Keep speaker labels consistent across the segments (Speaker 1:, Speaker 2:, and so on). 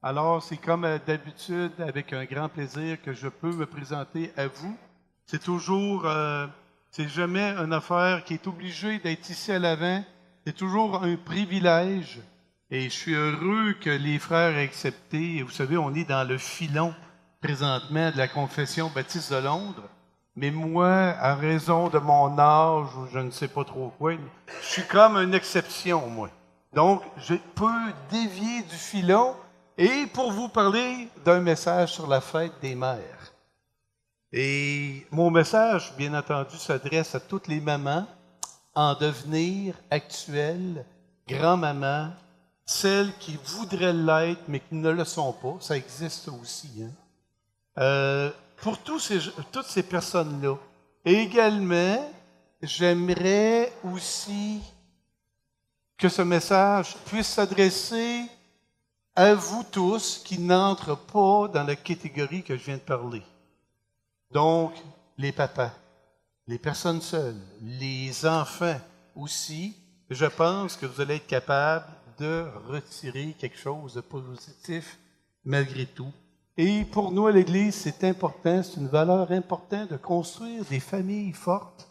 Speaker 1: Alors, c'est comme d'habitude, avec un grand plaisir que je peux me présenter à vous. C'est toujours, c'est jamais une affaire qui est obligée d'être ici à l'avant. C'est toujours un privilège. Et je suis heureux que les frères aient accepté. Et vous savez, on est dans le filon présentement de la Confession baptiste de Londres. Mais moi, à raison de mon âge, ou je ne sais pas trop quoi, je suis comme une exception, moi. Donc, je peux dévier du filon et pour vous parler d'un message sur la fête des mères. Et mon message, bien entendu, s'adresse à toutes les mamans en devenir actuelles, grand-mamans, celles qui voudraient l'être mais qui ne le sont pas. Ça existe aussi, hein? Pour toutes ces personnes-là. Et également, j'aimerais aussi que ce message puisse s'adresser à vous tous qui n'entrent pas dans la catégorie que je viens de parler. Donc, les papas, les personnes seules, les enfants aussi, je pense que vous allez être capables de retirer quelque chose de positif malgré tout. Et pour nous, à l'Église, c'est important, c'est une valeur importante de construire des familles fortes.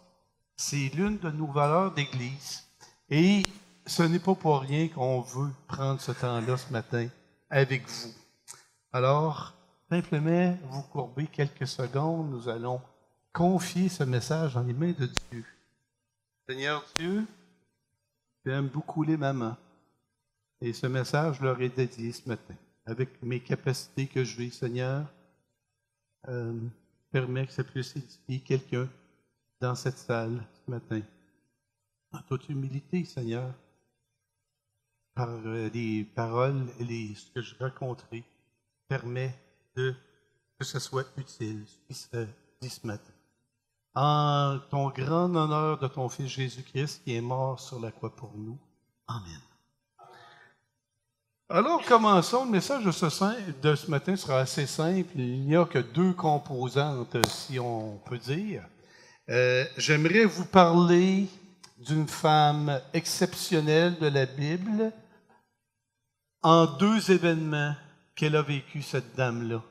Speaker 1: C'est l'une de nos valeurs d'Église. Et ce n'est pas pour rien qu'on veut prendre ce temps-là ce matin avec vous. Alors, simplement, vous courbez quelques secondes, nous allons confier ce message dans les mains de Dieu. Seigneur Dieu, j'aime beaucoup les mamans. Et ce message leur est dédié ce matin. Avec mes capacités que j'ai, Seigneur, permets que ça puisse édifier quelqu'un dans cette salle ce matin. En toute humilité, Seigneur, par les paroles et ce que je raconterai, permets que ce soit utile, ce qui se dit ce matin. En ton grand honneur de ton Fils Jésus-Christ qui est mort sur la croix pour nous. Amen. Alors, commençons. Le message de ce matin sera assez simple. Il n'y a que deux composantes, si on peut dire. J'aimerais vous parler d'une femme exceptionnelle de la Bible en deux événements qu'elle a vécu, cette dame-là.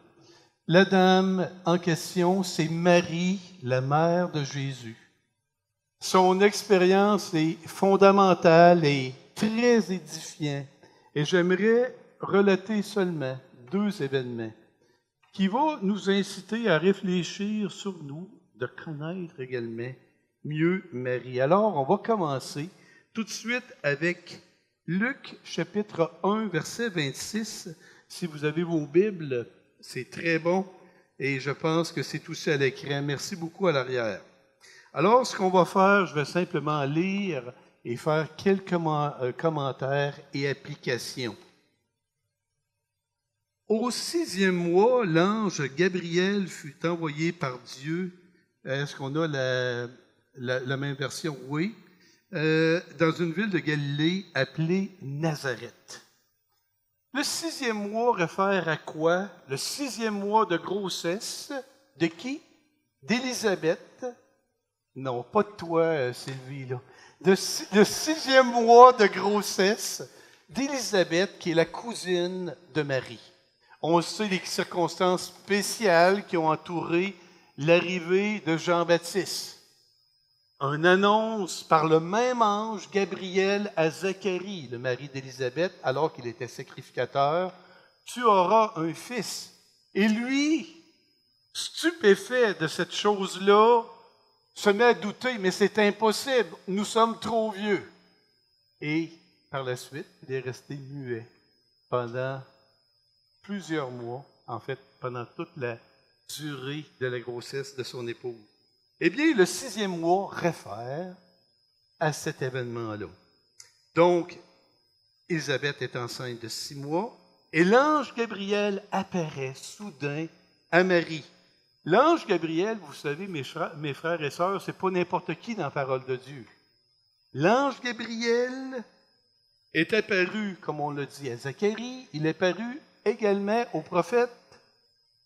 Speaker 1: La dame en question, c'est Marie, la mère de Jésus. Son expérience est fondamentale et très édifiante. Et j'aimerais relater seulement deux événements qui vont nous inciter à réfléchir sur nous, de connaître également mieux Marie. Alors, on va commencer tout de suite avec Luc, chapitre 1, verset 26. Si vous avez vos Bibles, c'est très bon et je pense que c'est aussi à l'écran. Merci beaucoup à l'arrière. Alors, ce qu'on va faire, je vais simplement lire et faire quelques commentaires et applications. Au 6e mois, l'ange Gabriel fut envoyé par Dieu. Est-ce qu'on a la même version? Oui. Dans une ville de Galilée appelée Nazareth. Le 6e mois réfère à quoi? Le 6e mois de grossesse de qui? D'Élisabeth. Non, pas de toi, Sylvie, là. Le 6e mois de grossesse d'Élisabeth, qui est la cousine de Marie. On sait les circonstances spéciales qui ont entouré l'arrivée de Jean-Baptiste. Une annonce par le même ange Gabriel à Zacharie, le mari d'Élisabeth, alors qu'il était sacrificateur, « Tu auras un fils. » Et lui, stupéfait de cette chose-là, se met à douter, mais c'est impossible, nous sommes trop vieux. Et par la suite, il est resté muet pendant plusieurs mois, en fait, pendant toute la durée de la grossesse de son épouse. Eh bien, le 6e mois réfère à cet événement-là. Donc, Élisabeth est enceinte de 6 mois et l'ange Gabriel apparaît soudain à Marie. L'ange Gabriel, vous savez, mes frères et sœurs, c'est pas n'importe qui dans la parole de Dieu. L'ange Gabriel est apparu, comme on l'a dit, à Zacharie. Il est apparu également au prophète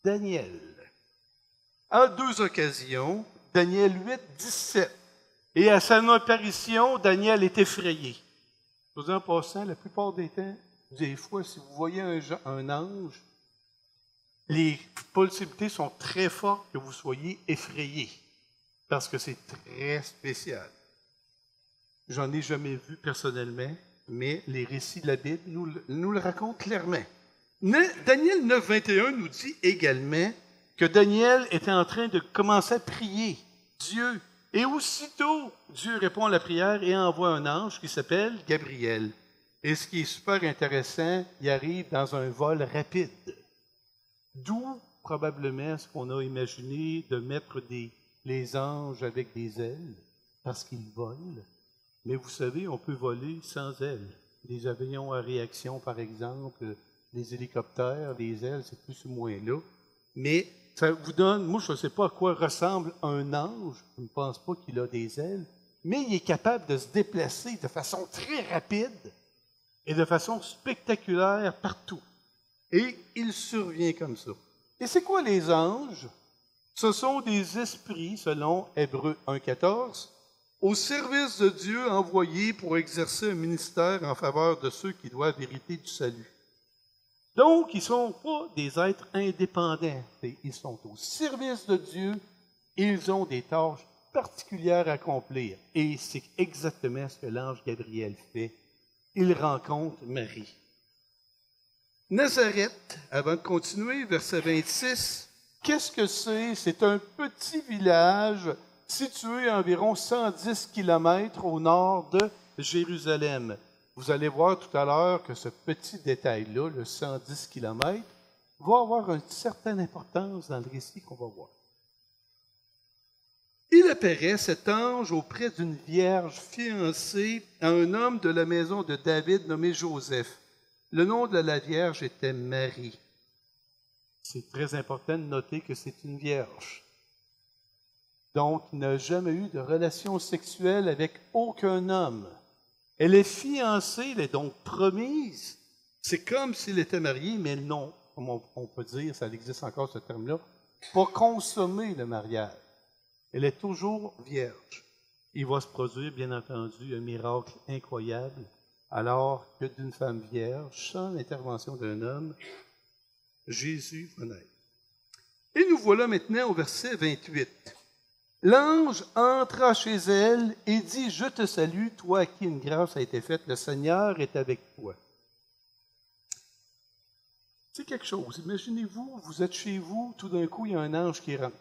Speaker 1: Daniel. En deux occasions, Daniel 8, 17. Et à son apparition, Daniel est effrayé. En passant, la plupart des temps, Des fois, si vous voyez un ange, les possibilités sont très fortes que vous soyez effrayé, parce que c'est très spécial. J'en ai jamais vu personnellement, mais les récits de la Bible nous le racontent clairement. Daniel 9, 21 nous dit également que Daniel était en train de commencer à prier Dieu. Et aussitôt, Dieu répond à la prière et envoie un ange qui s'appelle Gabriel. Et ce qui est super intéressant, il arrive dans un vol rapide. D'où probablement ce qu'on a imaginé de mettre les anges avec des ailes, parce qu'ils volent. Mais vous savez, on peut voler sans ailes. Des avions à réaction, par exemple, des hélicoptères, des ailes, c'est plus ou moins là. Mais ça vous donne, moi je ne sais pas à quoi ressemble un ange, je ne pense pas qu'il a des ailes, mais il est capable de se déplacer de façon très rapide et de façon spectaculaire partout. Et il survient comme ça. Et c'est quoi les anges? Ce sont des esprits, selon Hébreux 1,14, au service de Dieu envoyés pour exercer un ministère en faveur de ceux qui doivent hériter du salut. Donc, ils ne sont pas des êtres indépendants. Ils sont au service de Dieu et ils ont des tâches particulières à accomplir. Et c'est exactement ce que l'ange Gabriel fait. Il rencontre Marie. Nazareth, avant de continuer, verset 26, qu'est-ce que c'est? C'est un petit village situé à environ 110 km au nord de Jérusalem. Vous allez voir tout à l'heure que ce petit détail-là, le 110 km, va avoir une certaine importance dans le récit qu'on va voir. Il apparaît, cet ange, auprès d'une vierge fiancée à un homme de la maison de David nommé Joseph. Le nom de la vierge était Marie. C'est très important de noter que c'est une vierge. Donc, il n'a jamais eu de relation sexuelle avec aucun homme. Elle est fiancée, elle est donc promise. C'est comme s'il était marié, mais non, comme on peut dire, ça existe encore ce terme-là, pas consommer le mariage. Elle est toujours vierge. Il va se produire, bien entendu, un miracle incroyable, alors que d'une femme vierge, sans l'intervention d'un homme, Jésus va naître. Et nous voilà maintenant au verset 28. L'ange entra chez elle et dit, « Je te salue, toi à qui une grâce a été faite, le Seigneur est avec toi. » C'est quelque chose. Imaginez-vous, vous êtes chez vous, tout d'un coup, il y a un ange qui rentre.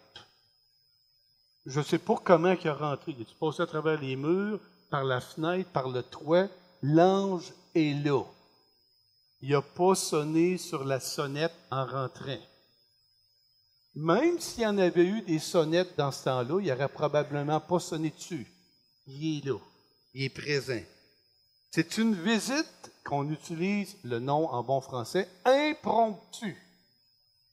Speaker 1: Je ne sais pas comment il est rentré. Il est passé à travers les murs, par la fenêtre, par le toit. L'ange est là. Il n'a pas sonné sur la sonnette en rentrant. Même s'il y en avait eu des sonnettes dans ce temps-là, il n'aurait probablement pas sonné dessus. Il est là. Il est présent. C'est une visite qu'on utilise le nom en bon français, impromptu.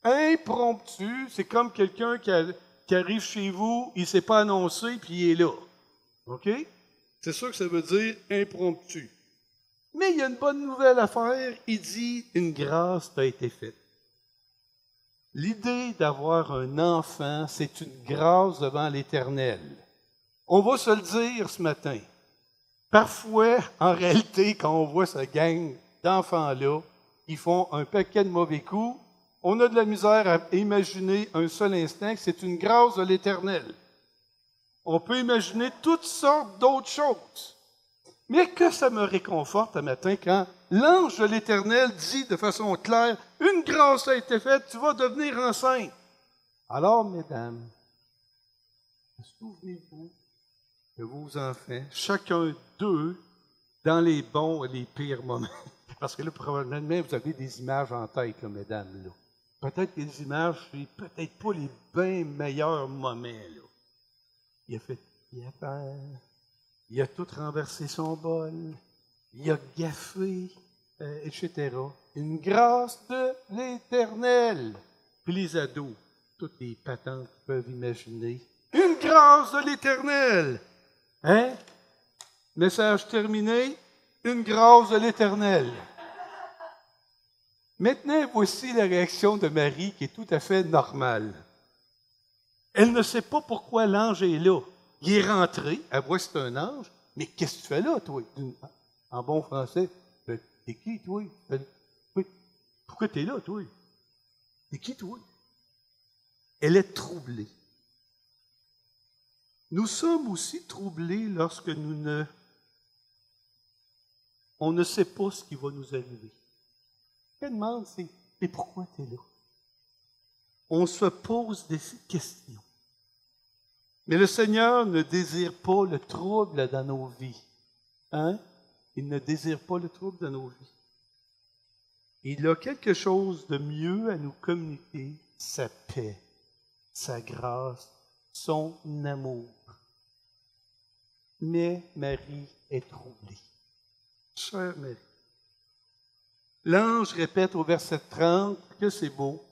Speaker 1: Impromptu, c'est comme quelqu'un qui arrive chez vous, il ne s'est pas annoncé, puis il est là. OK? C'est ça que ça veut dire impromptu. Mais il y a une bonne nouvelle à faire. Il dit, une grâce t'a été faite. L'idée d'avoir un enfant, c'est une grâce devant l'Éternel. On va se le dire ce matin. Parfois, en réalité, quand on voit ce gang d'enfants-là, ils font un paquet de mauvais coups, on a de la misère à imaginer un seul instant que c'est une grâce de l'Éternel. On peut imaginer toutes sortes d'autres choses. Mais que ça me réconforte un matin quand l'ange de l'Éternel dit de façon claire, « Une grâce a été faite, tu vas devenir enceinte. » Alors, mesdames, souvenez-vous que vos enfants, chacun d'eux, dans les bons et les pires moments, parce que là, probablement, vous avez des images en tête, là, mesdames, là. Peut-être que les images, c'est peut-être pas les bien meilleurs moments, là. Il a fait peur. Il a tout renversé son bol, il a gaffé, etc. Une grâce de l'Éternel. Puis les ados, toutes les patentes qu'ils peuvent imaginer. Une grâce de l'Éternel. Hein? Message terminé. Une grâce de l'Éternel. Maintenant, voici la réaction de Marie qui est tout à fait normale. Elle ne sait pas pourquoi l'ange est là. Il est rentré, elle voit que c'est un ange, mais qu'est-ce que tu fais là, toi? En bon français, T'es qui, toi? Oui. Pourquoi t'es là, toi? T'es qui, toi? Elle est troublée. Nous sommes aussi troublés lorsque on ne sait pas ce qui va nous arriver. Elle demande, c'est, mais pourquoi tu es là? On se pose des questions. Mais le Seigneur ne désire pas le trouble dans nos vies. Hein? Il ne désire pas le trouble dans nos vies. Il a quelque chose de mieux à nous communiquer, sa paix, sa grâce, son amour. Mais Marie est troublée. Chère Marie. L'ange répète au verset 30 que c'est beau.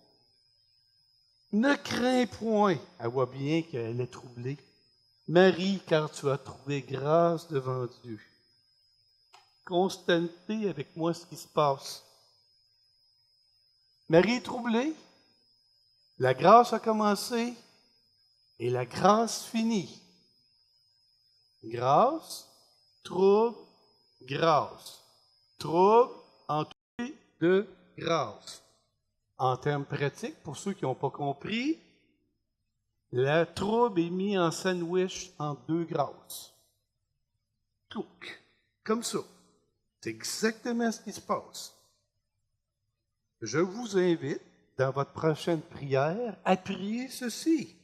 Speaker 1: Ne crains point. Elle voit bien qu'elle est troublée. Marie, car tu as trouvé grâce devant Dieu. Constatez avec moi ce qui se passe. Marie est troublée. La grâce a commencé et la grâce finit. Grâce, trouble, grâce. Trouble, entouré de grâce. En termes pratiques, pour ceux qui n'ont pas compris, le trouble est mis en sandwich en deux grâces. Comme ça. C'est exactement ce qui se passe. Je vous invite, dans votre prochaine prière, à prier ceci.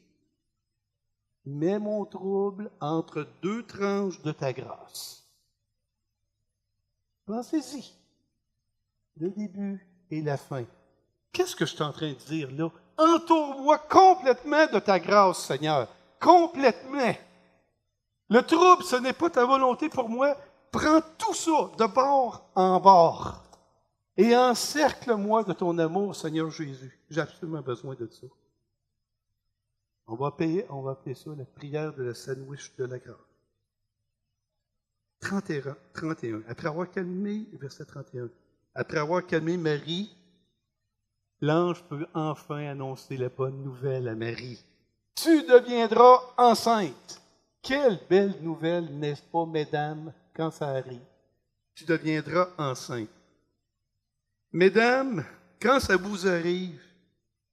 Speaker 1: Mets mon trouble entre deux tranches de ta grâce. Pensez-y. Le début et la fin. Qu'est-ce que je suis en train de dire là? Entoure-moi complètement de ta grâce, Seigneur. Complètement. Le trouble, ce n'est pas ta volonté pour moi. Prends tout ça de bord en bord. Et encercle-moi de ton amour, Seigneur Jésus. J'ai absolument besoin de ça. On va appeler ça la prière de la sandwich de la grâce. 31. Après avoir calmé, verset 31. Après avoir calmé Marie, l'ange peut enfin annoncer la bonne nouvelle à Marie. Tu deviendras enceinte. Quelle belle nouvelle, n'est-ce pas, mesdames, quand ça arrive? Tu deviendras enceinte. Mesdames, quand ça vous arrive,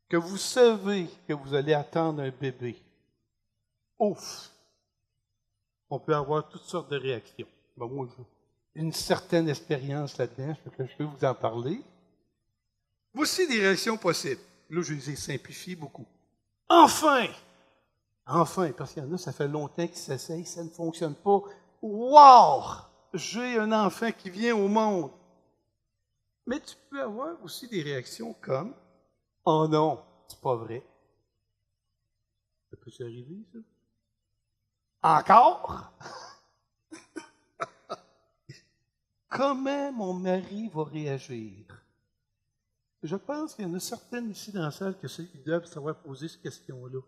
Speaker 1: que vous savez que vous allez attendre un bébé, ouf! On peut avoir toutes sortes de réactions. Bon, moi, j'ai une certaine expérience là-dedans, je peux vous en parler. Voici des réactions possibles. Là, je les ai simplifiées beaucoup. Enfin! Enfin, parce qu'il y en a, ça fait longtemps qu'ils s'essayent, ça ne fonctionne pas. Wow! J'ai un enfant qui vient au monde. Mais tu peux avoir aussi des réactions comme « Oh non, c'est pas vrai. » Ça peut s'arriver, ça? Encore? Comment mon mari va réagir? Je pense qu'il y en a certaines ici dans la salle qui doivent savoir poser cette question-là.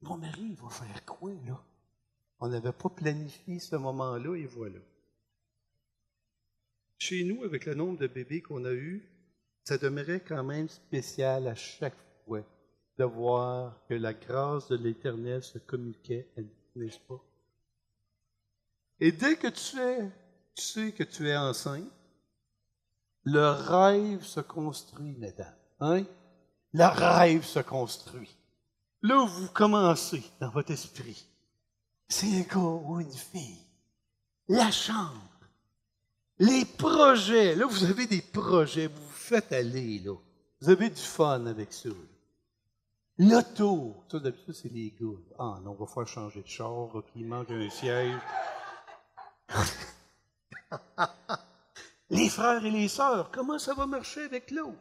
Speaker 1: Mon mari, il va faire quoi, là? On n'avait pas planifié ce moment-là, et voilà. Chez nous, avec le nombre de bébés qu'on a eu, ça demeurait quand même spécial à chaque fois de voir que la grâce de l'Éternel se communiquait à nous, n'est-ce pas? Et dès que tu sais que tu es enceinte, le rêve se construit, mesdames. Hein? Le rêve se construit. Là où vous commencez dans votre esprit, c'est un gars ou une fille. La chambre. Les projets. Là, vous avez des projets. Vous vous faites aller, là. Vous avez du fun avec ça. L'auto. Ça, d'habitude, c'est les gars. Ah non, on va faire changer de char, puis il manque un siège. Les frères et les sœurs, comment ça va marcher avec l'autre?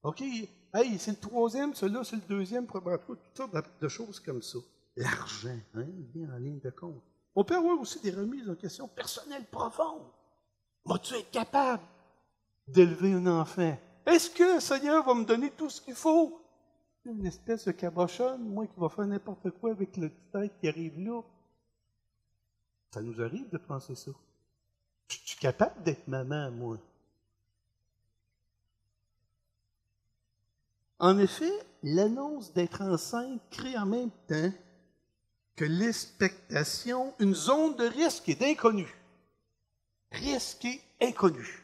Speaker 1: OK, hey, c'est le troisième, celui-là, c'est le deuxième, probablement, toutes sortes de choses comme ça. L'argent, hein, il vient en ligne de compte. On peut avoir aussi des remises en question personnelles profondes. Vas-tu être capable d'élever un enfant? Est-ce que le Seigneur va me donner tout ce qu'il faut? Une espèce de cabochonne, moi qui va faire n'importe quoi avec le tête qui arrive là. Ça nous arrive de penser ça. Je suis capable d'être maman, moi. En effet, l'annonce d'être enceinte crée en même temps que l'expectation, une zone de risque et d'inconnu. Risque et inconnu.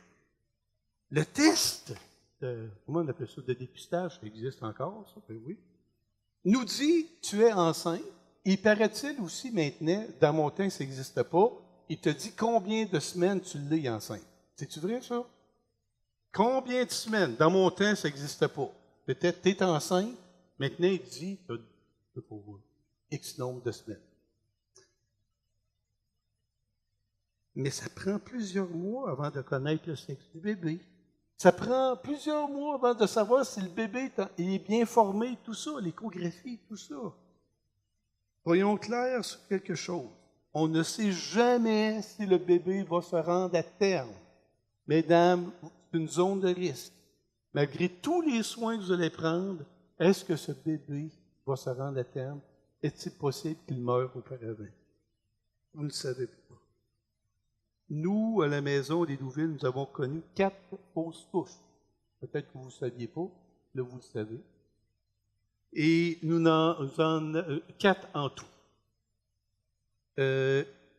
Speaker 1: Le test, comment on appelle ça, de dépistage, ça existe encore, ça? Ben oui. Nous dit, tu es enceinte. Il paraît-il aussi maintenant, dans mon temps, ça n'existe pas, il te dit combien de semaines tu l'es enceinte. C'est-tu vrai, ça? Combien de semaines? Dans mon temps, ça n'existait pas. Peut-être tu es enceinte, maintenant il dit, tu as X nombre de semaines. Mais ça prend plusieurs mois avant de connaître le sexe du bébé. Ça prend plusieurs mois avant de savoir si le bébé est bien formé, tout ça, l'échographie, tout ça. Soyons clairs sur quelque chose. On ne sait jamais si le bébé va se rendre à terme. Mesdames, c'est une zone de risque. Malgré tous les soins que vous allez prendre, est-ce que ce bébé va se rendre à terme? Est-il possible qu'il meure auparavant? Vous ne le savez pas. Nous, à la maison des Douville, nous avons connu 4 fausses couches. Peut-être que vous ne saviez pas, là vous le savez. Et nous en 4 en tout.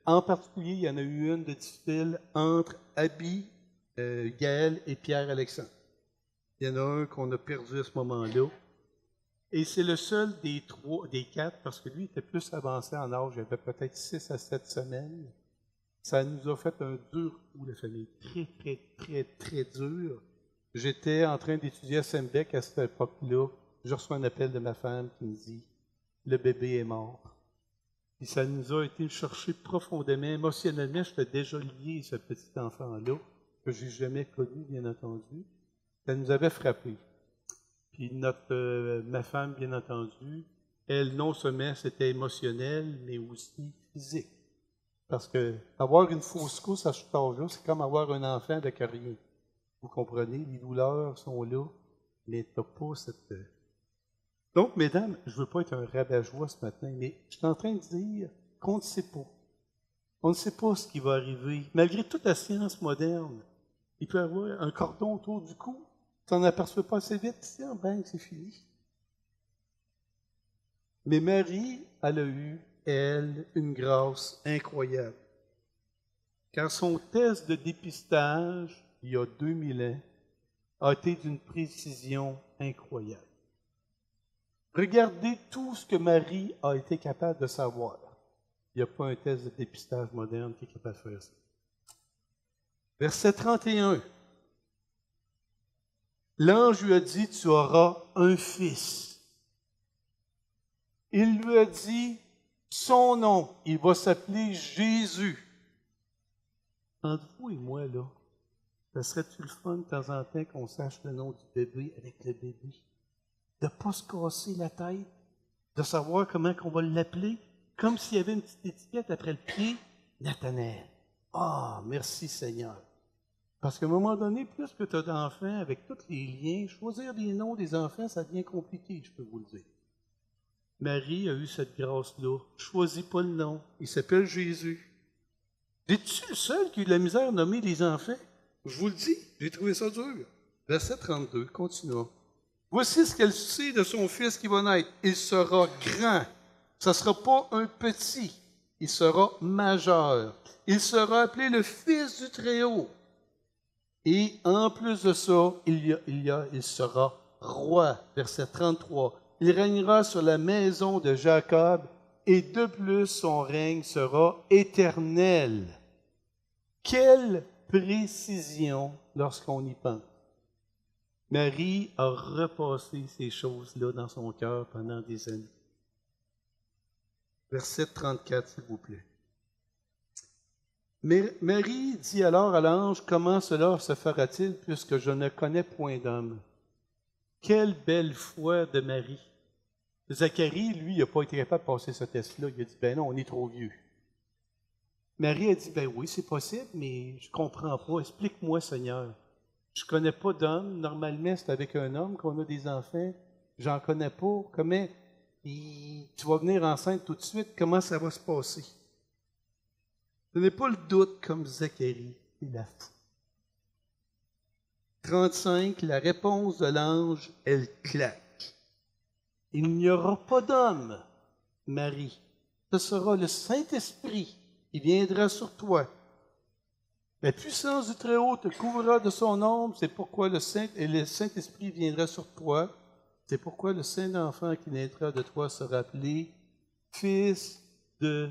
Speaker 1: En particulier, il y en a eu une de difficile entre Abby, Gaël et Pierre-Alexandre. Il y en a un qu'on a perdu à ce moment-là. Et c'est le seul des 4, parce que lui était plus avancé en âge, il avait peut-être 6 à 7 semaines. Ça nous a fait un dur coup, la famille. Très, très, très, très dur. J'étais en train d'étudier à Sembec à cette époque-là. Je reçois un appel de ma femme qui me dit « Le bébé est mort ». Et ça nous a été cherché profondément. Émotionnellement, j'étais déjà lié à ce petit enfant-là, que je n'ai jamais connu, bien entendu. Ça nous avait frappé. Puis ma femme, bien entendu, elle, non seulement c'était émotionnel, mais aussi physique. Parce que avoir une fausse couche à cet âge-là, c'est comme avoir un enfant avec rien. Vous comprenez, les douleurs sont là, mais tu n'as pas cette... Donc, mesdames, je ne veux pas être un rabat-joie ce matin, mais je suis en train de dire qu'on ne sait pas. On ne sait pas ce qui va arriver. Malgré toute la science moderne, il peut y avoir un cordon autour du cou. Tu n'en aperçois pas assez vite, tiens, ben, c'est fini. Mais Marie, elle a eu, elle, une grâce incroyable. Car son test de dépistage, il y a 2000 ans, a été d'une précision incroyable. Regardez tout ce que Marie a été capable de savoir. Il n'y a pas un test de dépistage moderne qui est capable de faire ça. Verset 31. L'ange lui a dit, tu auras un fils. Il lui a dit son nom, il va s'appeler Jésus. Entre vous et moi, là, ça serait-tu le fun de temps en temps qu'on sache le nom du bébé avec le bébé? De ne pas se casser la tête, de savoir comment on va l'appeler, comme s'il y avait une petite étiquette après le pied, Nathanaël. Ah, merci Seigneur. Parce qu'à un moment donné, plus que tu as d'enfants, avec tous les liens, choisir des noms des enfants, ça devient compliqué, je peux vous le dire. Marie a eu cette grâce-là. Choisis pas le nom. Il s'appelle Jésus. Es-tu le seul qui a eu de la misère à nommer les enfants? Je vous le dis, j'ai trouvé ça dur. Verset 32, continuons. Voici ce qu'elle sait de son fils qui va naître. Il sera grand. Ce ne sera pas un petit. Il sera majeur. Il sera appelé le Fils du Très-Haut. Et en plus de ça, il sera roi. Verset 33. Il régnera sur la maison de Jacob et de plus son règne sera éternel. Quelle précision lorsqu'on y pense. Marie a repassé ces choses-là dans son cœur pendant des années. Verset 34, s'il vous plaît. Mais Marie dit alors à l'ange, comment cela se fera-t-il puisque je ne connais point d'homme? Quelle belle foi de Marie. Zacharie, lui, il n'a pas été capable de passer ce test-là. Il a dit, ben non, on est trop vieux. Marie a dit, ben oui, c'est possible, mais je ne comprends pas. Explique-moi, Seigneur. Je ne connais pas d'homme. Normalement, c'est avec un homme qu'on a des enfants. J'en connais pas. Comment tu vas venir enceinte tout de suite? Comment ça va se passer? Ce n'est pas le doute comme Zacharie, c'est la foi. 35, la réponse de l'ange, elle claque. Il n'y aura pas d'homme, Marie. Ce sera le Saint-Esprit qui viendra sur toi. La puissance du Très-Haut te couvrira de son ombre, c'est pourquoi le Saint-Esprit viendra sur toi. C'est pourquoi le Saint-Enfant qui naîtra de toi sera appelé Fils de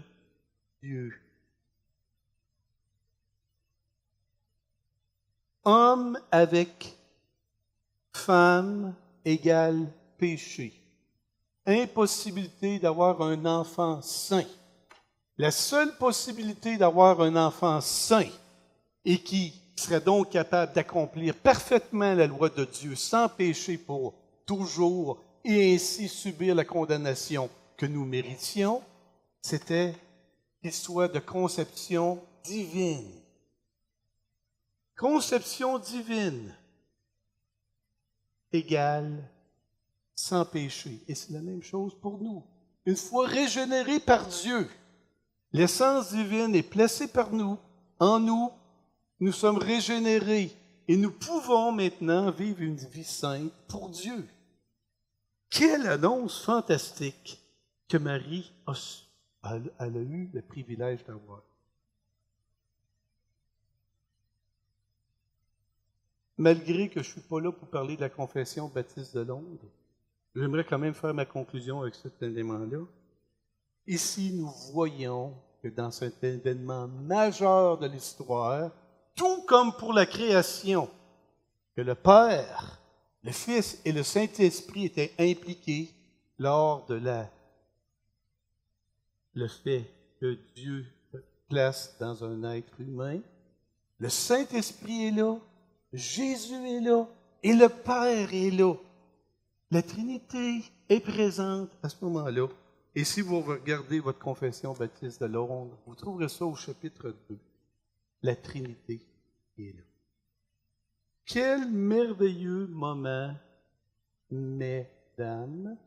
Speaker 1: Dieu. Homme avec femme égale péché. Impossibilité d'avoir un enfant saint. La seule possibilité d'avoir un enfant saint et qui serait donc capable d'accomplir parfaitement la loi de Dieu sans péché pour toujours et ainsi subir la condamnation que nous méritions, c'était qu'il soit de conception divine. Conception divine égale sans péché. Et c'est la même chose pour nous. Une fois régénérés par Dieu, l'essence divine est placée par nous, en nous, nous sommes régénérés et nous pouvons maintenant vivre une vie sainte pour Dieu. Quelle annonce fantastique que Marie elle a eu le privilège d'avoir. Malgré que je ne suis pas là pour parler de la confession baptiste de Londres, j'aimerais quand même faire ma conclusion avec cet élément-là. Ici, nous voyons que dans cet événement majeur de l'histoire, tout comme pour la création, que le Père, le Fils et le Saint-Esprit étaient impliqués lors de le fait que Dieu place dans un être humain. Le Saint-Esprit est là, Jésus est là et le Père est là. La Trinité est présente à ce moment-là. Et si vous regardez votre confession baptiste de Londres, vous trouverez ça au chapitre 2. La Trinité est là. Quel merveilleux moment, mesdames,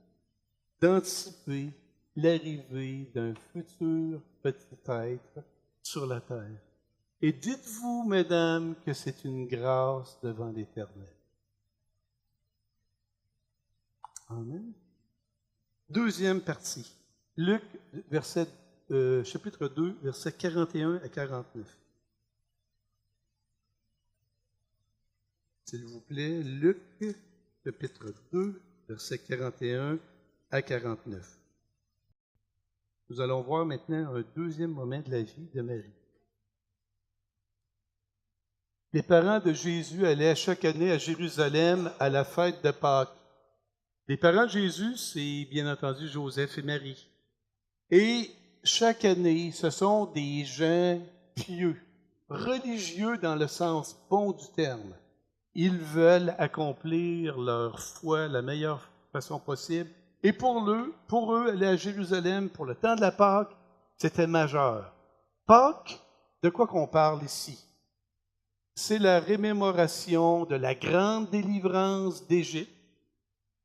Speaker 1: d'anticiper l'arrivée d'un futur petit être sur la terre. Et dites-vous, mesdames, que c'est une grâce devant l'Éternel. Amen. Deuxième partie. Luc, chapitre 2, versets 41 à 49. S'il vous plaît, Luc, chapitre 2, versets 41 à 49. Nous allons voir maintenant un deuxième moment de la vie de Marie. Les parents de Jésus allaient chaque année à Jérusalem à la fête de Pâques. Les parents de Jésus, c'est bien entendu Joseph et Marie. Et chaque année, ce sont des gens pieux, religieux dans le sens bon du terme. Ils veulent accomplir leur foi de la meilleure façon possible. Et pour eux, aller à Jérusalem pour le temps de la Pâque, c'était majeur. Pâques, de quoi qu'on parle ici? C'est la rémémoration de la grande délivrance d'Égypte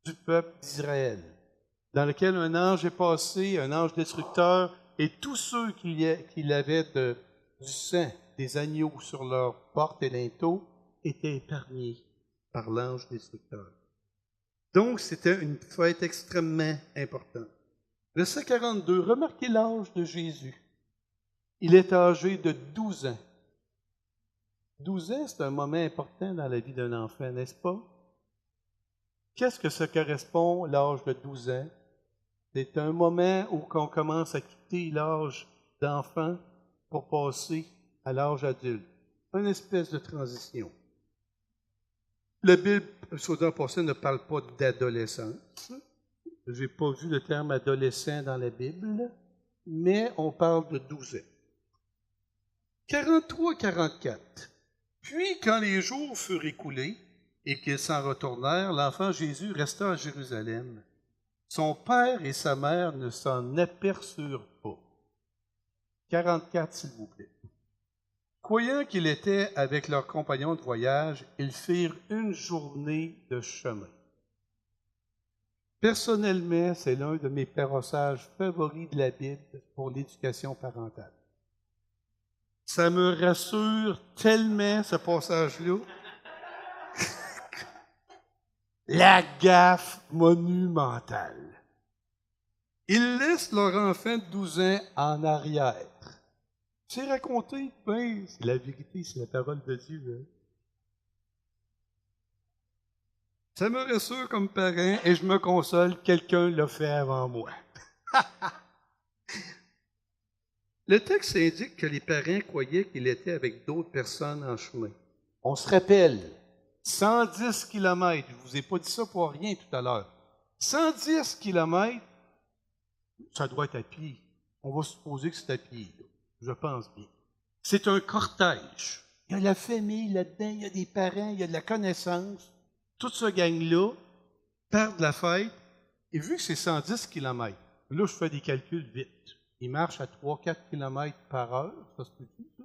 Speaker 1: du peuple d'Israël, dans lequel un ange est passé, un ange destructeur, et tous ceux qui avaient du sang des agneaux sur leurs portes et linteaux étaient épargnés par l'ange destructeur. Donc, c'était une fête extrêmement importante. Verset 42, remarquez l'âge de Jésus. Il est âgé de 12 ans. 12 ans, c'est un moment important dans la vie d'un enfant, n'est-ce pas? Qu'est-ce que ça correspond, l'âge de 12 ans? C'est un moment où on commence à quitter l'âge d'enfant pour passer à l'âge adulte. Une espèce de transition. La Bible, soit en passant, ne parle pas d'adolescence. Je n'ai pas vu le terme adolescent dans la Bible, mais on parle de 12 ans. 43-44. Puis, quand les jours furent écoulés et qu'ils s'en retournèrent, l'enfant Jésus resta à Jérusalem. Son père et sa mère ne s'en aperçurent pas. 44, s'il vous plaît. Croyant qu'il était avec leurs compagnons de voyage, ils firent une journée de chemin. Personnellement, c'est l'un de mes passages favoris de la Bible pour l'éducation parentale. Ça me rassure tellement, ce passage-là. La gaffe monumentale. Ils laissent leur enfant de 12 ans en arrière. C'est raconté, ben, c'est la vérité, c'est la parole de Dieu. Hein. Ça me rassure comme parent et je me console, quelqu'un l'a fait avant moi. Le texte indique que les parents croyaient qu'il était avec d'autres personnes en chemin. On se rappelle, 110 kilomètres, je ne vous ai pas dit ça pour rien tout à l'heure. 110 kilomètres, ça doit être à pied. On va supposer que c'est à pied, là. Je pense bien. C'est un cortège. Il y a la famille là-dedans, il y a des parents, il y a de la connaissance. Toute ce gang-là part de la fête. Et vu que c'est 110 kilomètres, là, je fais des calculs vite. Ils marchent à 3-4 km par heure. Ça se peut-tu, ça?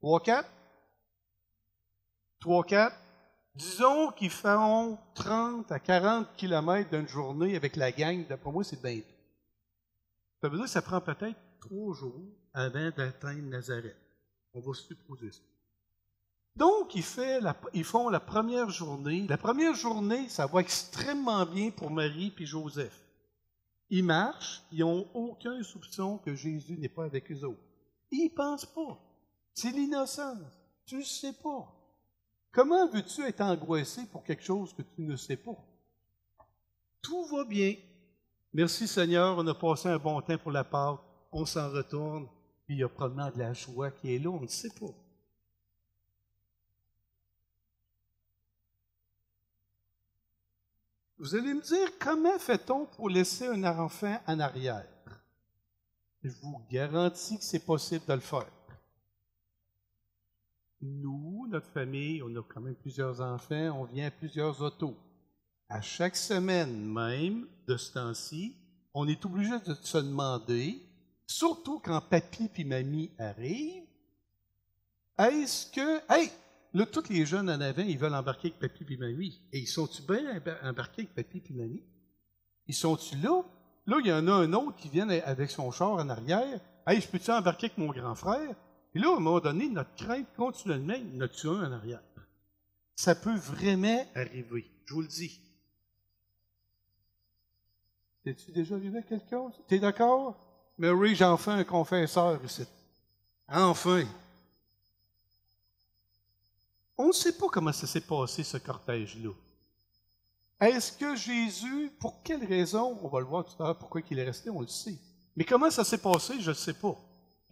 Speaker 1: 3-4? 3-4? Disons qu'ils font 30 à 40 km d'une journée avec la gang. D'après moi, c'est bien. Ça veut dire que ça prend peut-être 3 jours avant d'atteindre Nazareth. On va supposer ça. Donc, ils font la première journée. La première journée, ça va extrêmement bien pour Marie et Joseph. Ils marchent, ils n'ont aucun soupçon que Jésus n'est pas avec eux autres. Ils n'y pensent pas. C'est l'innocence. Tu ne sais pas. Comment veux-tu être angoissé pour quelque chose que tu ne sais pas? Tout va bien. Merci Seigneur, on a passé un bon temps pour la Pâque. On s'en retourne, puis il y a probablement de la joie qui est là, on ne sait pas. Vous allez me dire, comment fait-on pour laisser un enfant en arrière? Je vous garantis que c'est possible de le faire. Nous, notre famille, on a quand même plusieurs enfants, on vient à plusieurs autos. À chaque semaine même, de ce temps-ci, on est obligé de se demander, surtout quand papy et mamie arrivent, est-ce que... Hey! Là, tous les jeunes en avant, ils veulent embarquer avec papy et mamie. Et ils sont-tu bien embarqués avec papy et mamie? Ils sont-tu là? Là, il y en a un autre qui vient avec son char en arrière. Hey, je peux-tu embarquer avec mon grand frère? Et là, à un moment donné, notre crainte continuellement, il y en a-tu un en arrière? Ça peut vraiment arriver, je vous le dis. T'es-tu déjà arrivé à quelqu'un? T'es d'accord? Mary, j'en fais un confesseur ici. Enfin! On ne sait pas comment ça s'est passé, ce cortège-là. Est-ce que Jésus, pour quelle raison, on va le voir tout à l'heure, pourquoi il est resté, on le sait. Mais comment ça s'est passé, je ne sais pas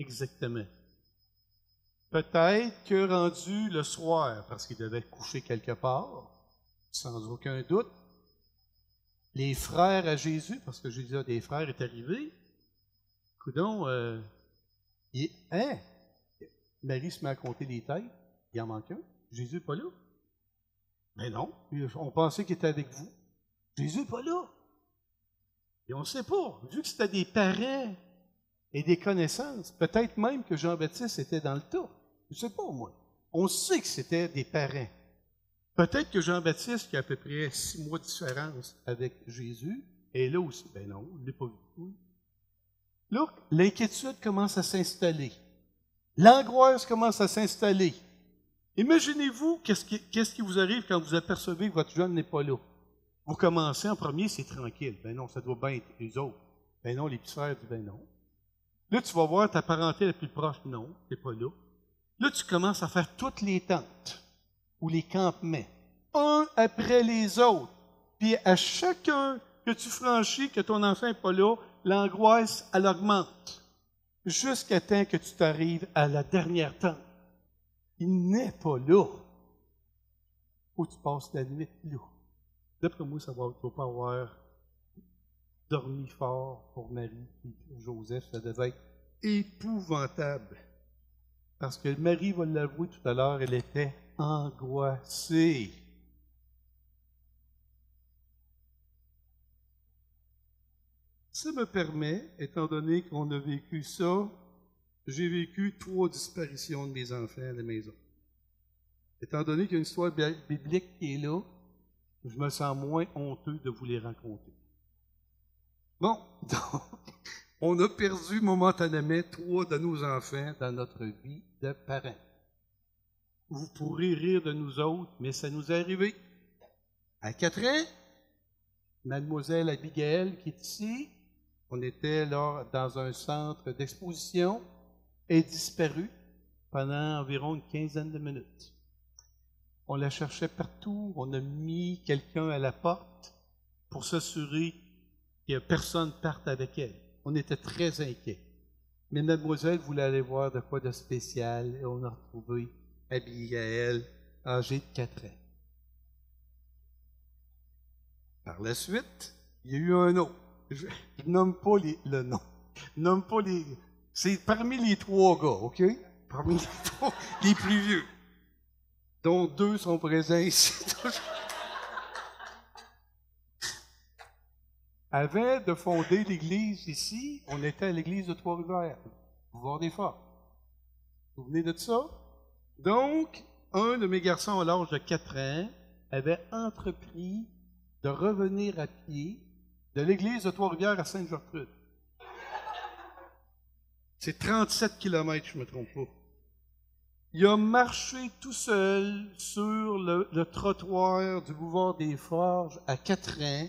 Speaker 1: exactement. Peut-être que rendu le soir, parce qu'il devait coucher quelque part, sans aucun doute, les frères à Jésus, parce que Jésus a des frères, est arrivé. Coudon, Marie se met à compter les têtes, il en manque un. Jésus n'est pas là. Mais non, on pensait qu'il était avec vous. Jésus n'est pas là. Et on ne sait pas. Vu que c'était des parents et des connaissances, peut-être même que Jean-Baptiste était dans le tas. Je ne sais pas, moi. On sait que c'était des parents. Peut-être que Jean-Baptiste, qui a à peu près 6 mois de différence avec Jésus, est là aussi. Ben non, il ne l'a pas vu. Là, l'inquiétude commence à s'installer. L'angoisse commence à s'installer. Imaginez-vous qu'est-ce qui vous arrive quand vous apercevez que votre jeune n'est pas là. Vous commencez en premier, c'est tranquille. Ben non, ça doit bien être les autres. Ben non, les petits frères disent ben non. Là, tu vas voir ta parenté la plus proche. Non, t'es pas là. Là, tu commences à faire toutes les tentes ou les campements, un après les autres. Puis à chacun que tu franchis, que ton enfant n'est pas là, l'angoisse, elle augmente. Jusqu'à temps que tu t'arrives à la dernière tente. Il n'est pas là. Faut que tu passes la nuit là. D'après moi, ça ne va pas avoir dormi fort pour Marie et pour Joseph. Ça devait être épouvantable. Parce que Marie va l'avouer tout à l'heure, elle était angoissée. Ça me permet, étant donné qu'on a vécu ça, j'ai vécu 3 disparitions de mes enfants à la maison. Étant donné qu'il y a une histoire biblique qui est là, je me sens moins honteux de vous les raconter. Bon, donc, on a perdu momentanément 3 de nos enfants dans notre vie de parents. Vous pourrez rire de nous autres, mais ça nous est arrivé. À 4 ans, mademoiselle Abigail qui est ici, on était là dans un centre d'exposition. est disparue pendant environ une quinzaine de minutes. On la cherchait partout, on a mis quelqu'un à la porte pour s'assurer que personne ne parte avec elle. On était très inquiets. Mais mademoiselle voulait aller voir de quoi de spécial et on a retrouvé Abigail, âgée de 4 ans. Par la suite, il y a eu un autre. Je nomme pas le nom. Je nomme pas les... C'est parmi les 3 gars, OK? Parmi les 3, les plus vieux. Dont 2 sont présents ici. Avant de fonder l'église ici, on était à l'église de Trois-Rivières, boulevard des Forts. Vous vous souvenez de ça? Donc, un de mes garçons à l'âge de 4 ans avait entrepris de revenir à pied de l'église de Trois-Rivières à Sainte-Gertrude. C'est 37 kilomètres, je ne me trompe pas. Il a marché tout seul sur le trottoir du boulevard des Forges à 4 ans.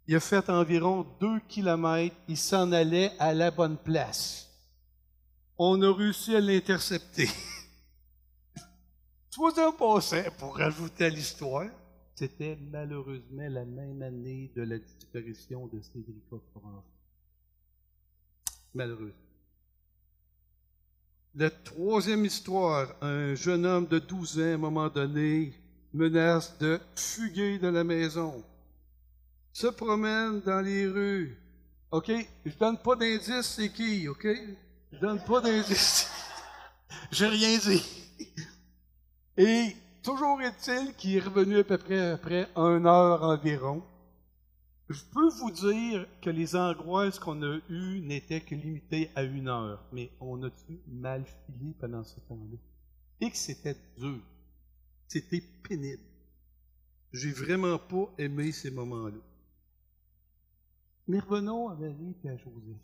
Speaker 1: Il a fait environ 2 kilomètres. Il s'en allait à la bonne place. On a réussi à l'intercepter. Soit en passant, pour rajouter à l'histoire, c'était malheureusement la même année de la disparition de Cédrica Florence. Malheureusement. La troisième histoire, un jeune homme de 12 ans, à un moment donné, menace de fuguer de la maison. Se promène dans les rues. OK? Je donne pas d'indice, c'est qui, OK? Je donne pas d'indice. J'ai rien dit. Et toujours est-il qu'il est revenu à peu près après 1 heure environ. Je peux vous dire que les angoisses qu'on a eues n'étaient que limitées à 1 heure, mais on a-tu mal filé pendant ce temps-là? Et que c'était dur. C'était pénible. J'ai vraiment pas aimé ces moments-là. Mais revenons à Marie et à Joseph.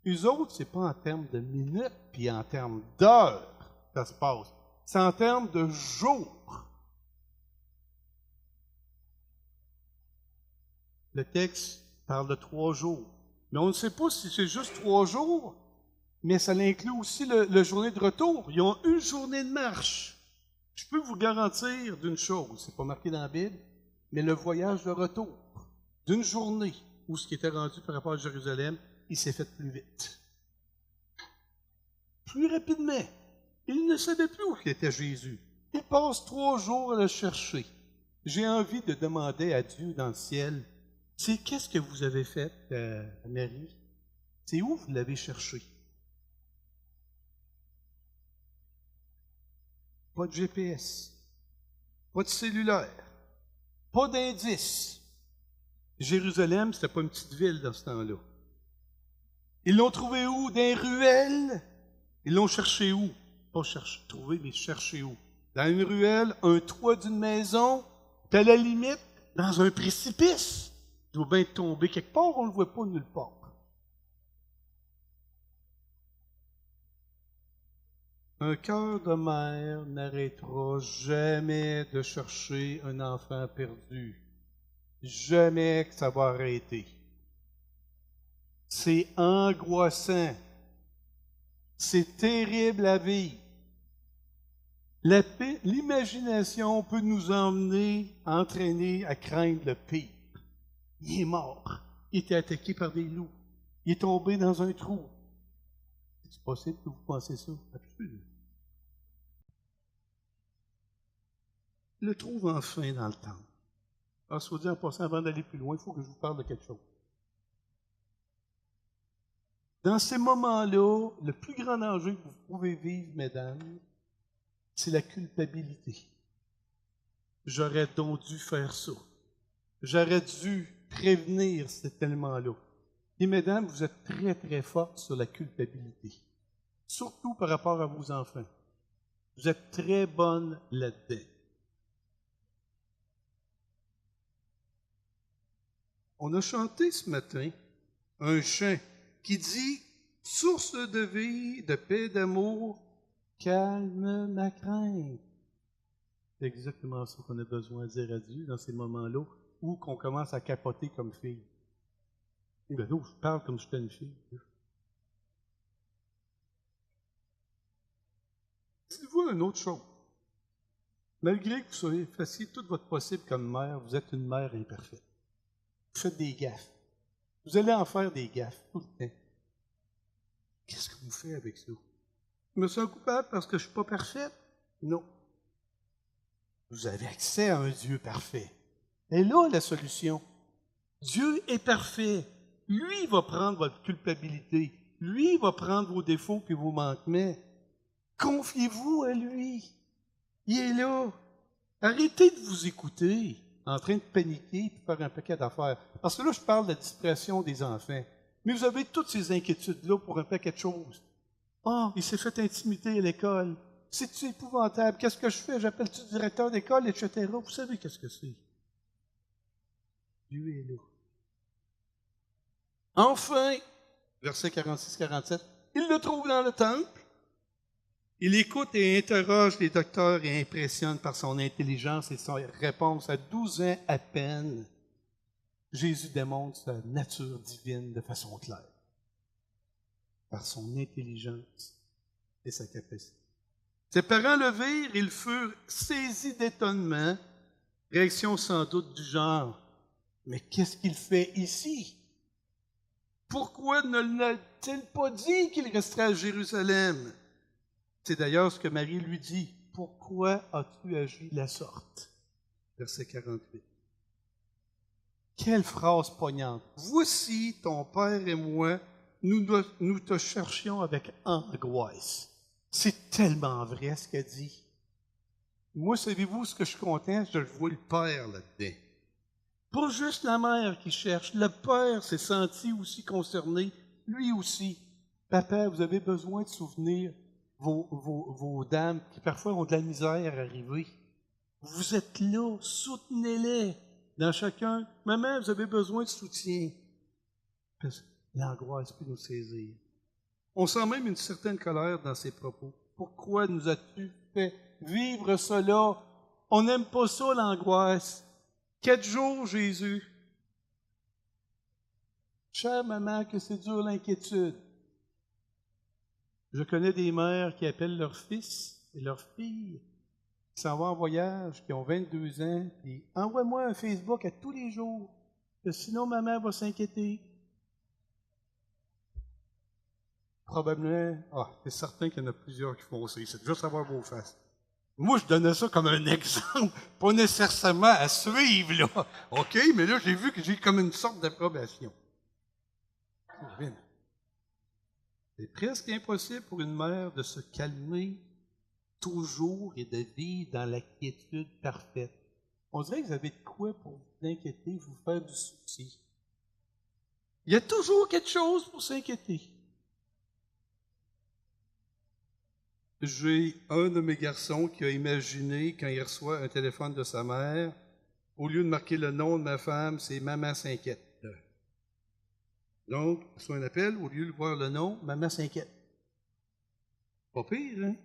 Speaker 1: Eux autres, c'est pas en termes de minutes puis en termes d'heures que ça se passe. C'est en termes de jours. Le texte parle de 3 jours. Mais on ne sait pas si c'est juste 3 jours, mais ça inclut aussi la journée de retour. Ils ont une journée de marche. Je peux vous garantir d'une chose, c'est pas marqué dans la Bible, mais le voyage de retour d'une journée où ce qui était rendu par rapport à Jérusalem, il s'est fait plus vite. Plus rapidement. Il ne savait plus où était Jésus. Il passe 3 jours à le chercher. J'ai envie de demander à Dieu dans le ciel, c'est qu'est-ce que vous avez fait, Marie? C'est où vous l'avez cherché? Pas de GPS, pas de cellulaire, pas d'indice. Jérusalem, c'était pas une petite ville dans ce temps-là. Ils l'ont trouvé où? Dans les ruelles? Ils l'ont cherché où? Pas trouvé, mais cherché où? Dans une ruelle, un toit d'une maison, puis à la limite, dans un précipice. Il doit bien tomber quelque part, on ne le voit pas nulle part. Un cœur de mère n'arrêtera jamais de chercher un enfant perdu. Jamais que ça va arrêter. C'est angoissant. C'est terrible à vivre. L'imagination peut nous entraîner à craindre le pire. Il est mort. Il était attaqué par des loups. Il est tombé dans un trou. C'est possible que vous pensiez ça? Absolument. Le trouve enfin dans le temple. Alors, soit dit en passant, avant d'aller plus loin, il faut que je vous parle de quelque chose. Dans ces moments-là, le plus grand danger que vous pouvez vivre, mesdames, c'est la culpabilité. J'aurais donc dû faire ça. J'aurais dû prévenir cet élément-là. Et mesdames, vous êtes très, très fortes sur la culpabilité. Surtout par rapport à vos enfants. Vous êtes très bonnes là-dedans. On a chanté ce matin un chant qui dit « Source de vie, de paix, d'amour, calme ma crainte. » C'est exactement ça qu'on a besoin de dire à Dieu dans ces moments-là où qu'on commence à capoter comme fille. Ben non, je parle comme si j'étais une fille. dites-vous une autre chose. Malgré que vous fassiez tout votre possible comme mère, vous êtes une mère imparfaite. Vous faites des gaffes. Vous allez en faire des gaffes tout le temps. Qu'est-ce que vous faites avec ça? Je me sens coupable parce que je ne suis pas parfaite? Non. Vous avez accès à un Dieu parfait. Et là, la solution. Dieu est parfait. Lui va prendre votre culpabilité. Lui va prendre vos défauts et vos manquements. Confiez-vous à lui. Il est là. Arrêtez de vous écouter en train de paniquer et de faire un paquet d'affaires. Parce que là, je parle de la distraction des enfants. Mais vous avez toutes ces inquiétudes-là pour un paquet de choses. Ah, il s'est fait intimider à l'école. C'est-tu épouvantable? Qu'est-ce que je fais? J'appelle-tu le directeur d'école, etc. Vous savez qu'est-ce que c'est. Dieu est là. Enfin, verset 46-47, il le trouve dans le temple. Il écoute et interroge les docteurs et impressionne par son intelligence et sa réponse. À 12 ans à peine, Jésus démontre sa nature divine de façon claire. Par son intelligence et sa capacité. Ses parents le virent, ils furent saisis d'étonnement. Réaction sans doute du genre, mais qu'est-ce qu'il fait ici? Pourquoi ne l'a-t-il pas dit qu'il resterait à Jérusalem? C'est d'ailleurs ce que Marie lui dit. Pourquoi as-tu agi de la sorte? Verset 48. Quelle phrase poignante. Voici ton père et moi, nous te cherchions avec angoisse. C'est tellement vrai ce qu'elle dit. Moi, savez-vous ce que je suis content? Je vois le père là-dedans. Pas juste la mère qui cherche. Le père s'est senti aussi concerné, lui aussi. Papa, vous avez besoin de souvenir vos dames qui parfois ont de la misère à arriver. Vous êtes là, soutenez-les dans chacun. Maman, vous avez besoin de soutien. Parce que l'angoisse peut nous saisir. On sent même une certaine colère dans ses propos. Pourquoi nous as-tu fait vivre cela? On n'aime pas ça, l'angoisse. 4 jours, Jésus. Chère maman, que c'est dur l'inquiétude. Je connais des mères qui appellent leur fils et leur fille, qui s'en vont en voyage, qui ont 22 ans, puis envoie-moi un Facebook à tous les jours, que sinon maman va s'inquiéter. Probablement, c'est certain qu'il y en a plusieurs qui font ça, c'est juste avoir vos faces. Moi, je donnais ça comme un exemple, pas nécessairement à suivre, là. OK, mais là, j'ai vu que j'ai comme une sorte d'approbation. C'est presque impossible pour une mère de se calmer toujours et de vivre dans la quiétude parfaite. On dirait que vous avez de quoi pour vous inquiéter, vous faire du souci. Il y a toujours quelque chose pour s'inquiéter. J'ai un de mes garçons qui a imaginé, quand il reçoit un téléphone de sa mère, au lieu de marquer le nom de ma femme, c'est « Maman s'inquiète ». Donc, il reçoit un appel, au lieu de voir le nom, « Maman s'inquiète ». Pas pire, hein?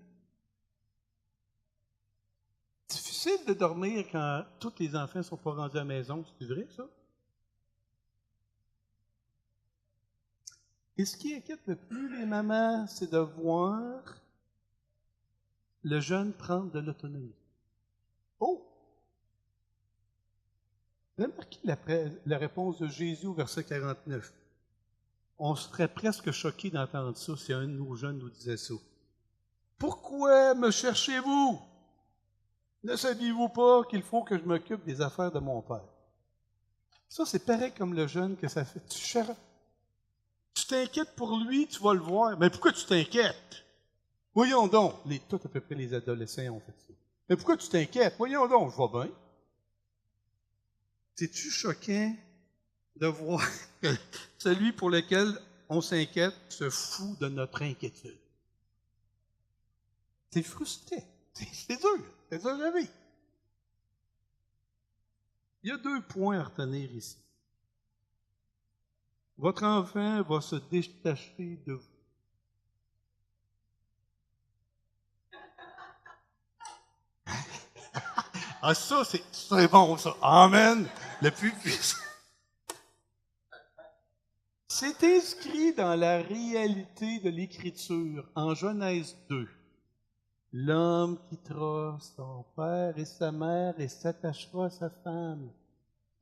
Speaker 1: Difficile de dormir quand tous les enfants ne sont pas rendus à la maison, c'est vrai, ça? Et ce qui inquiète le plus les mamans, c'est de voir le jeune prendre de l'autonomie. Oh! Remarquez la réponse de Jésus au verset 49. On serait presque choqué d'entendre ça si un de nos jeunes nous disait ça. Pourquoi me cherchez-vous? Ne saviez-vous pas qu'il faut que je m'occupe des affaires de mon père? Ça, c'est pareil comme le jeune que ça fait. Tu t'inquiètes pour lui, tu vas le voir. Mais pourquoi tu t'inquiètes? Voyons donc, tout à peu près les adolescents ont fait ça. Mais pourquoi tu t'inquiètes? Voyons donc, je vais bien. C'est-tu choquant de voir que celui pour lequel on s'inquiète se fout de notre inquiétude? C'est frustré. C'est dur. C'est dur à vivre. Il y a 2 points à retenir ici. Votre enfant va se détacher de vous. Ah, ça, c'est bon, ça. Amen. Le plus puissant. C'est inscrit dans la réalité de l'Écriture, en Genèse 2. L'homme quittera son père et sa mère et s'attachera à sa femme.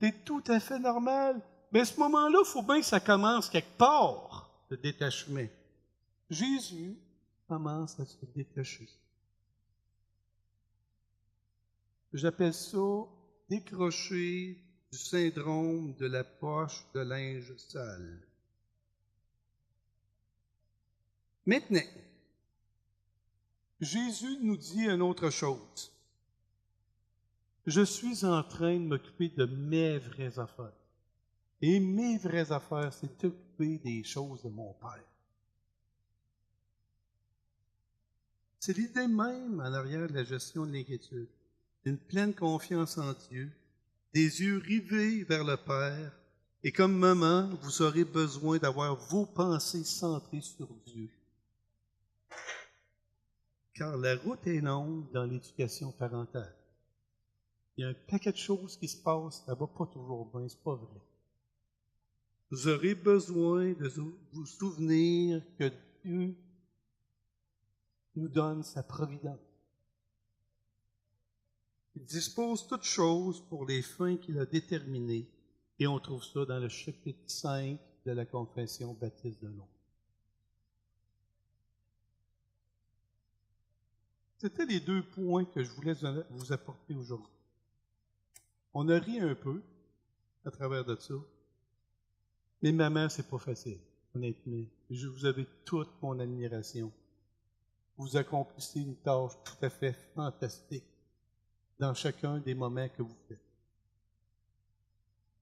Speaker 1: C'est tout à fait normal. Mais à ce moment-là, il faut bien que ça commence quelque part, le détachement. Jésus commence à se détacher. J'appelle ça décrocher du syndrome de la poche de linge sale. Maintenant, Jésus nous dit une autre chose. Je suis en train de m'occuper de mes vraies affaires. Et mes vraies affaires, c'est d'occuper des choses de mon Père. C'est l'idée même en arrière de la gestion de l'inquiétude. Une pleine confiance en Dieu, des yeux rivés vers le Père, et comme maman, vous aurez besoin d'avoir vos pensées centrées sur Dieu. Car la route est longue dans l'éducation parentale. Il y a un paquet de choses qui se passent, ça ne va pas toujours bien, c'est pas vrai. Vous aurez besoin de vous souvenir que Dieu nous donne sa providence. Il dispose toutes choses pour les fins qu'il a déterminées, et on trouve ça dans le chapitre 5 de la Confession baptiste de l'eau. C'était les 2 points que je voulais vous apporter aujourd'hui. On a ri un peu à travers de ça, mais maman, c'est pas facile, honnêtement. Vous avez toute mon admiration. Vous accomplissez une tâche tout à fait fantastique dans chacun des moments que vous faites.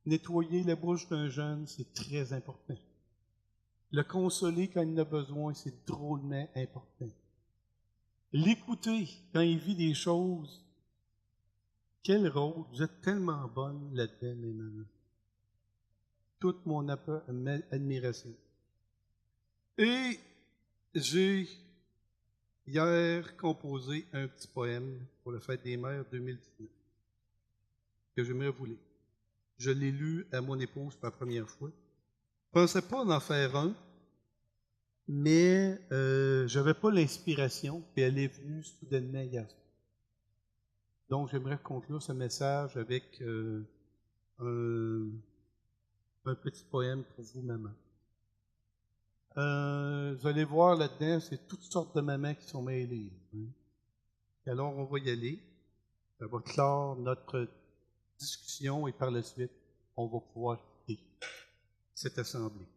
Speaker 1: Nettoyer la bouche d'un jeune, c'est très important. Le consoler quand il en a besoin, c'est drôlement important. L'écouter quand il vit des choses, quel rôle! Vous êtes tellement bonne là-dedans, mes mamans. Toute mon admiration. Et j'ai hier composé un petit poème pour la Fête des Mères 2019 que j'aimerais vous lire. Je l'ai lu à mon épouse pour la première fois. Je ne pensais pas en faire un, mais je n'avais pas l'inspiration, puis elle est venue soudainement hier. Donc, j'aimerais conclure ce message avec un petit poème pour vous, maman. Vous allez voir là-dedans, c'est toutes sortes de mamans qui sont mêlées. Hein. Alors, on va y aller. Ça va clore notre discussion et par la suite, on va pouvoir quitter cette assemblée.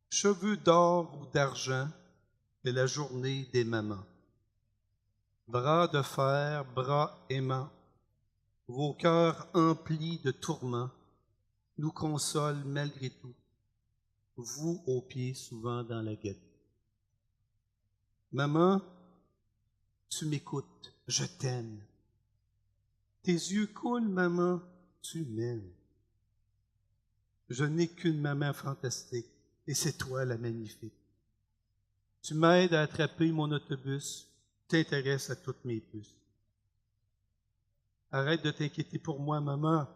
Speaker 1: Cheveux d'or ou d'argent, c'est la journée des mamans. Bras de fer, bras aimants, vos cœurs emplis de tourments nous consolent malgré tout, vous aux pieds souvent dans la guette. Maman, tu m'écoutes, je t'aime. Tes yeux coulent, maman, tu m'aimes. Je n'ai qu'une maman fantastique, et c'est toi la magnifique. Tu m'aides à attraper mon autobus, tu t'intéresses à toutes mes puces. Arrête de t'inquiéter pour moi, maman.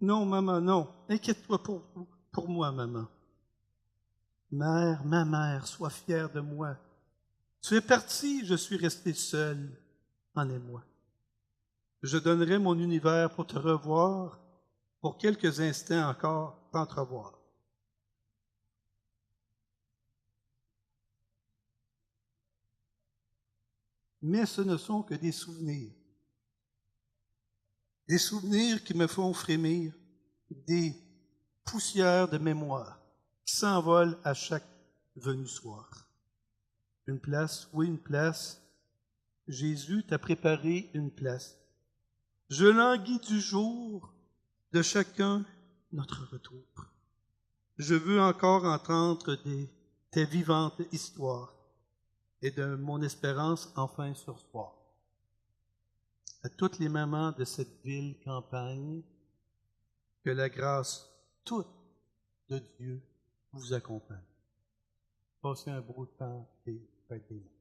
Speaker 1: Non, maman, non. Inquiète-toi pour moi, maman. Mère, ma mère, sois fière de moi. Tu es partie, je suis resté seul. En aie-moi. Je donnerai mon univers pour te revoir, pour quelques instants encore t'entrevoir. Mais ce ne sont que des souvenirs. Des souvenirs qui me font frémir, des poussières de mémoire qui s'envolent à chaque venue soir. Une place, oui, une place. Jésus t'a préparé une place. Je languis du jour de chacun notre retour. Je veux encore entendre tes vivantes histoires et de mon espérance enfin sursoir. À toutes les mamans de cette ville campagne, que la grâce toute de Dieu vous accompagne. Passez un beau temps et fêtez-vous.